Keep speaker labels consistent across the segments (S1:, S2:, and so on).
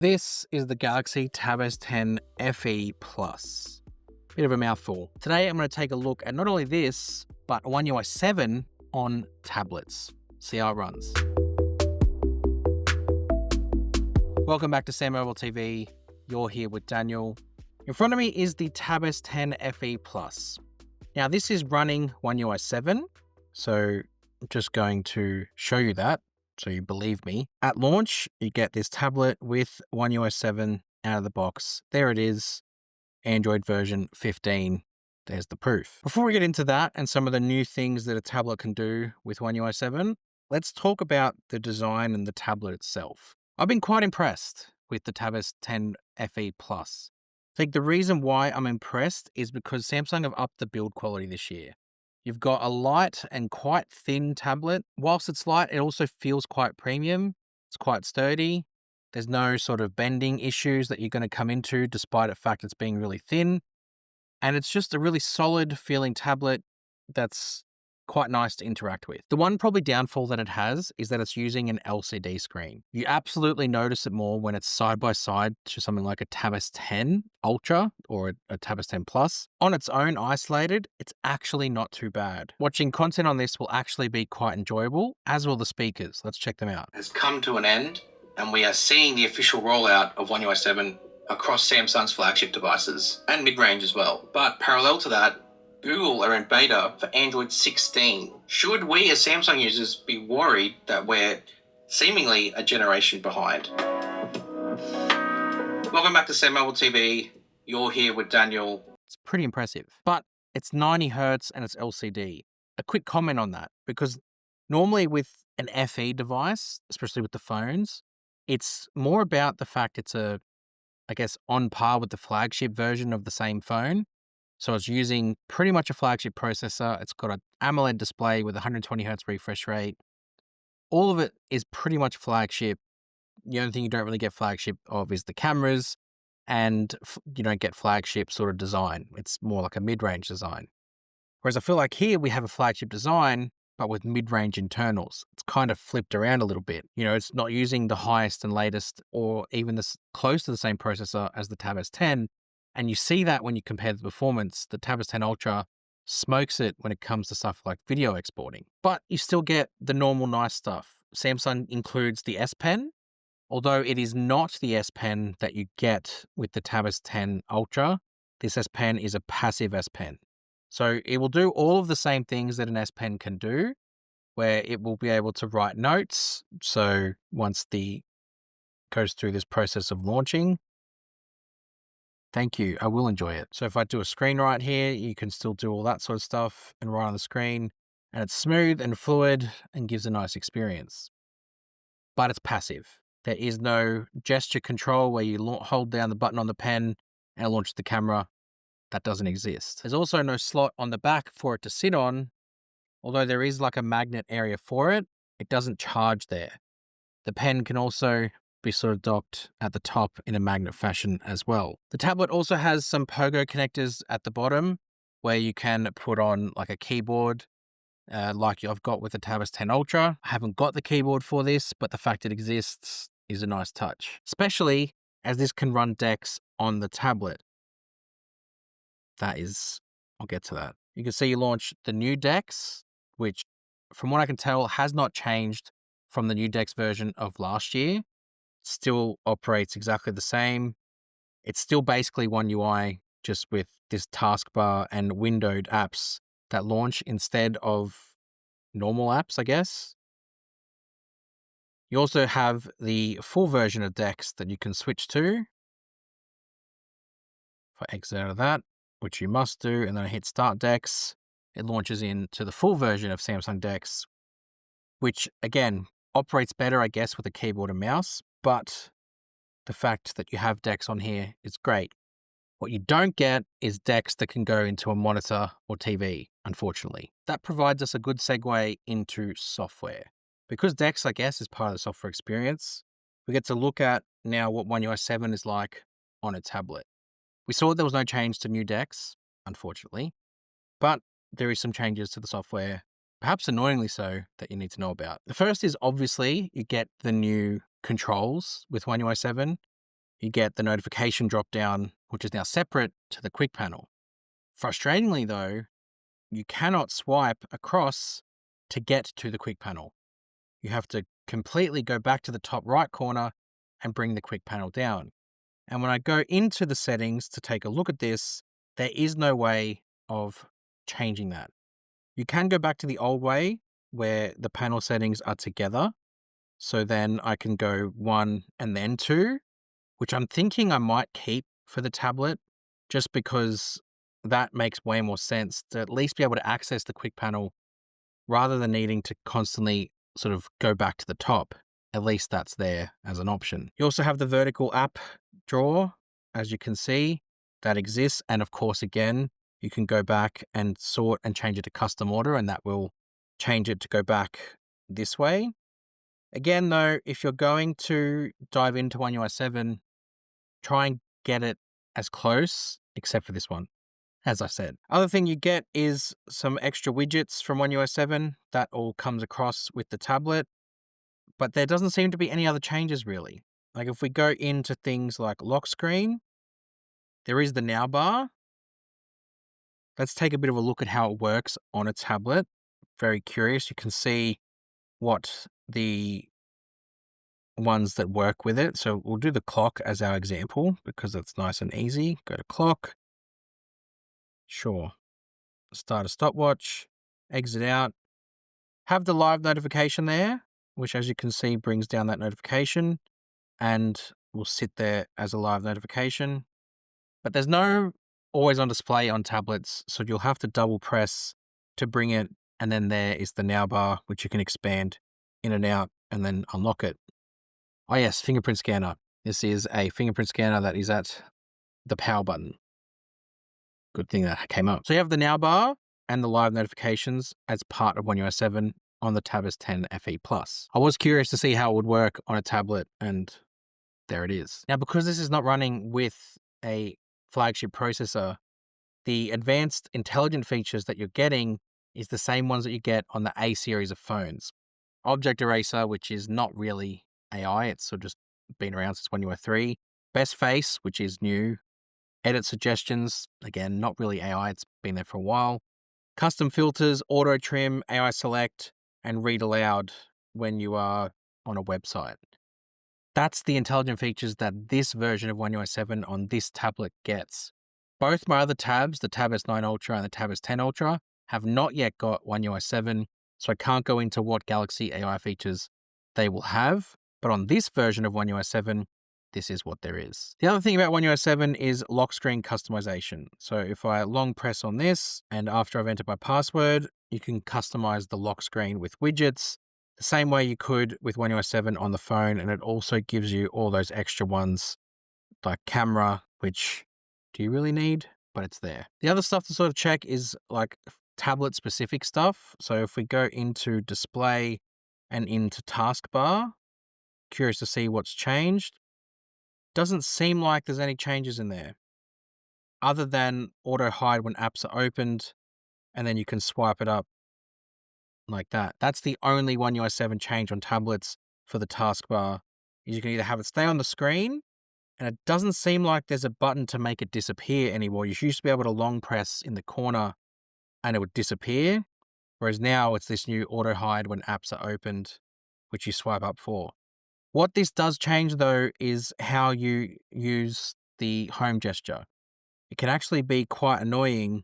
S1: This is the Galaxy Tab S10 FE Plus. Bit of a mouthful. Today I'm going to take a look at not only this, but One UI 7 on tablets. See how it runs. Welcome back to SamMobile TV. You're here with Daniel. In front of me is the Tab S10 FE Plus. Now this is running One UI 7, so I'm just going to show you that, so you believe me. At launch, you get this tablet with One UI 7 out of the box. There it is, Android version 15. There's the proof. Before we get into that and some of the new things that a tablet can do with One UI 7, let's talk about the design and the tablet itself. I've been quite impressed with the Tab S10 FE Plus. I think the reason why I'm impressed is because Samsung have upped the build quality this year. You've got a light and quite thin tablet. Whilst it's light, it also feels quite premium. It's quite sturdy. There's no sort of bending issues that you're going to come into despite the fact it's being really thin. And it's just a really solid feeling tablet that's quite nice to interact with. The one probably downfall that it has is that it's using an LCD screen. You absolutely notice it more when it's side by side to something like a Tab S10 Ultra or a Tab S10 Plus. On its own, isolated, it's actually not too bad. Watching content on this will actually be quite enjoyable, as will the speakers. Let's check them out.
S2: Has come to an end, and we are seeing the official rollout of One UI 7 across Samsung's flagship devices and mid-range as well. But parallel to that, Google are in beta for Android 16. Should we as Samsung users be worried that we're seemingly a generation behind? Welcome back to SamMobile TV. You're here with Daniel.
S1: It's pretty impressive, but it's 90 Hertz and it's LCD. A quick comment on that, because normally with an FE device, especially with the phones, it's more about the fact it's on par with the flagship version of the same phone. So it's using pretty much a flagship processor. It's got an AMOLED display with 120 Hertz refresh rate. All of it is pretty much flagship. The only thing you don't really get flagship of is the cameras, and you don't get flagship sort of design. It's more like a mid-range design. Whereas I feel like here we have a flagship design, but with mid-range internals. It's kind of flipped around a little bit. It's not using the highest and latest or even this close to the same processor as the Tab S10. And you see that when you compare the performance. The Tab S10 Ultra smokes it when it comes to stuff like video exporting. But you still get the normal nice stuff. Samsung includes the S Pen, although it is not the S Pen that you get with the Tab S10 Ultra. This S Pen is a passive S Pen. So it will do all of the same things that an S Pen can do, where it will be able to write notes. So once the goes through this process of launching, thank you, I will enjoy it. So if I do a screen write here, you can still do all that sort of stuff and write on the screen, and it's smooth and fluid and gives a nice experience. But it's passive. There is no gesture control where you hold down the button on the pen and it launches the camera. That doesn't exist. There's also no slot on the back for it to sit on. Although there is like a magnet area for it, it doesn't charge there. The pen can also be sort of docked at the top in a magnet fashion as well. The tablet also has some pogo connectors at the bottom where you can put on like a keyboard like I've got with the Tab S10 Ultra. I haven't got the keyboard for this, but the fact it exists is a nice touch, especially as this can run DeX on the tablet. I'll get to that. You can see you launch the new DeX, which from what I can tell has not changed from the new DeX version of last year. Still operates exactly the same. It's still basically One UI, just with this taskbar and windowed apps that launch instead of normal apps, I guess. You also have the full version of DeX that you can switch to. If I exit out of that, which you must do, and then I hit Start DeX, it launches into the full version of Samsung DeX, which again operates better, I guess, with a keyboard and mouse. But the fact that you have DeX on here is great. What you don't get is DeX that can go into a monitor or TV, unfortunately. That provides us a good segue into software. Because DeX, I guess, is part of the software experience, we get to look at now what One UI 7 is like on a tablet. We saw there was no change to new DeX, unfortunately, but there is some changes to the software, perhaps annoyingly so, that you need to know about. The first is obviously you get the new controls with One UI 7. you get the notification drop down, which is now separate to the quick panel. Frustratingly though, you cannot swipe across to get to the quick panel. You have to completely go back to the top right corner and bring the quick panel down. And when I go into the settings to take a look at this, there is no way of changing that. You can go back to the old way where the panel settings are together. So then I can go 1 and then 2, which I'm thinking I might keep for the tablet just because that makes way more sense to at least be able to access the quick panel rather than needing to constantly sort of go back to the top. At least that's there as an option. You also have the vertical app drawer, as you can see, that exists. And of course, again, you can go back and sort and change it to custom order, and that will change it to go back this way. Again, though, if you're going to dive into One UI 7, try and get it as close, except for this one, as I said. Other thing you get is some extra widgets from One UI 7. That all comes across with the tablet, but there doesn't seem to be any other changes really. Like if we go into things like lock screen, there is the now bar. Let's take a bit of a look at how it works on a tablet. Very curious. You can see what the ones that work with it. So we'll do the clock as our example because it's nice and easy. Go to clock. Sure. Start a stopwatch, exit out, have the live notification there, which as you can see brings down that notification and will sit there as a live notification. But there's no always on display on tablets, so you'll have to double press to bring it. And then there is the now bar, which you can expand in and out and then unlock it. Oh yes, fingerprint scanner. This is a fingerprint scanner that is at the power button. Good thing that came up. So you have the now bar and the live notifications as part of One UI 7 on the Tab S10 FE Plus. I was curious to see how it would work on a tablet, and there it is. Now, because this is not running with a flagship processor, the advanced intelligent features that you're getting is the same ones that you get on the A series of phones. Object Eraser, which is not really AI, it's sort of just been around since One UI 3. Best Face, which is new. Edit suggestions, again, not really AI, it's been there for a while. Custom filters, auto trim, AI select, and read aloud when you are on a website. That's the intelligent features that this version of One UI 7 on this tablet gets. Both my other tabs, the Tab S9 Ultra and the Tab S10 Ultra, have not yet got One UI 7, so I can't go into what Galaxy AI features they will have. But on this version of One UI 7, this is what there is. The other thing about One UI 7 is lock screen customization. So if I long press on this and after I've entered my password, you can customize the lock screen with widgets the same way you could with One UI 7 on the phone. And it also gives you all those extra ones like camera, which do you really need? But it's there. The other stuff to sort of check is like tablet specific stuff. So if we go into display and into taskbar, curious to see what's changed. Doesn't seem like there's any changes in there other than auto hide when apps are opened, and then you can swipe it up like that. That's the only One UI 7 change on tablets for the taskbar. Is you can either have it stay on the screen, and it doesn't seem like there's a button to make it disappear anymore. You used to be able to long press in the corner and it would disappear, whereas now it's this new auto hide when apps are opened, which you swipe up for. What this does change though is how you use the home gesture. It can actually be quite annoying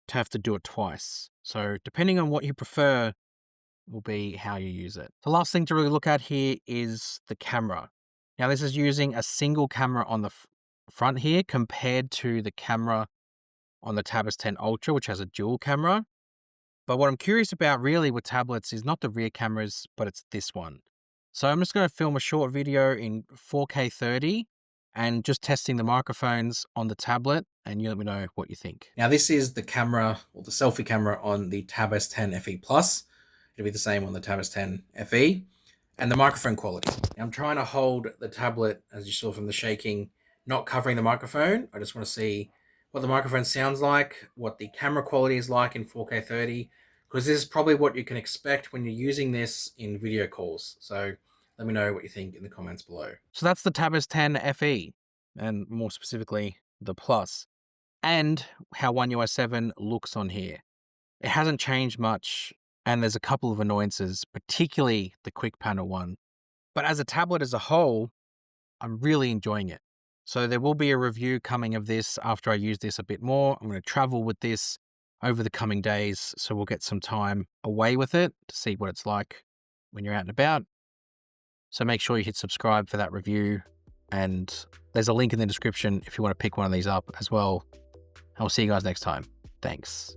S1: to have to do it twice. So depending on what you prefer will be how you use it. The last thing to really look at here is the camera. Now this is using a single camera on the front here compared to the camera on the Tab S10 Ultra, which has a dual camera. But what I'm curious about really with tablets is not the rear cameras, but it's this one. So I'm just going to film a short video in 4K 30 and just testing the microphones on the tablet, and you let me know what you think. Now this is the camera, or the selfie camera on the Tab S10 FE Plus. It'll be the same on the Tab S10 FE. And the microphone quality. Now I'm trying to hold the tablet, as you saw from the shaking, not covering the microphone. I just want to see what the microphone sounds like, what the camera quality is like in 4K 30, because this is probably what you can expect when you're using this in video calls. So Let me know what you think in the comments below. So that's the Tab S10 FE, and more specifically, the Plus, and how One UI 7 looks on here. It hasn't changed much, and there's a couple of annoyances, particularly the quick panel one. But as a tablet as a whole, I'm really enjoying it. So there will be a review coming of this after I use this a bit more. I'm going to travel with this over the coming days, so we'll get some time away with it to see what it's like when you're out and about. So make sure you hit subscribe for that review, and there's a link in the description if you want to pick one of these up as well. I'll see you guys next time. Thanks.